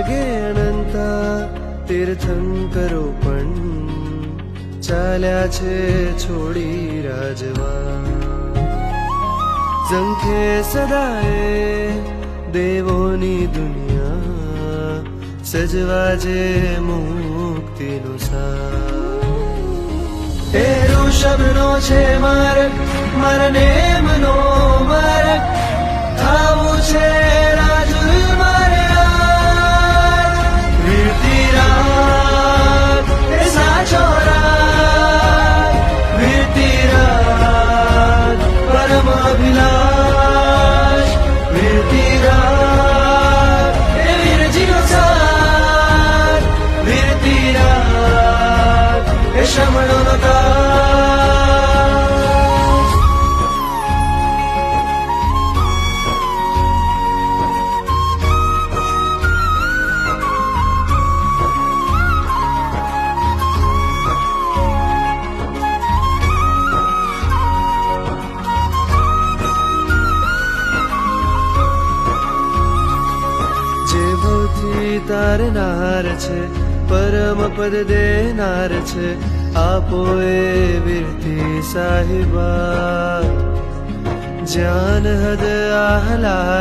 માર્ગે અનંતા તીર્થંકરો પણ ચાલ્યા છે છોડી રાજવા. ઝંખે સદાએ દેવોની દુનિયા સજવા જે મુક્તિનો સાર. એ ઋષભનો છે માર્ગ મારા નેમનો માર્ગ થાવું છે રાજુ મારે આજ. વીરતી રાગ એ સાચો રાગ વીરતી રાગ પરમ અભિલાષ. વીરતી રાગ એ વીરજીનો સાર વીરતી રાગ એ શ્રમણોનો તાજ. તારનાર છે પરમ પદ દેનાર છે આપો એ વીરતી સાહિબા. જ્ઞાન હદ આહલા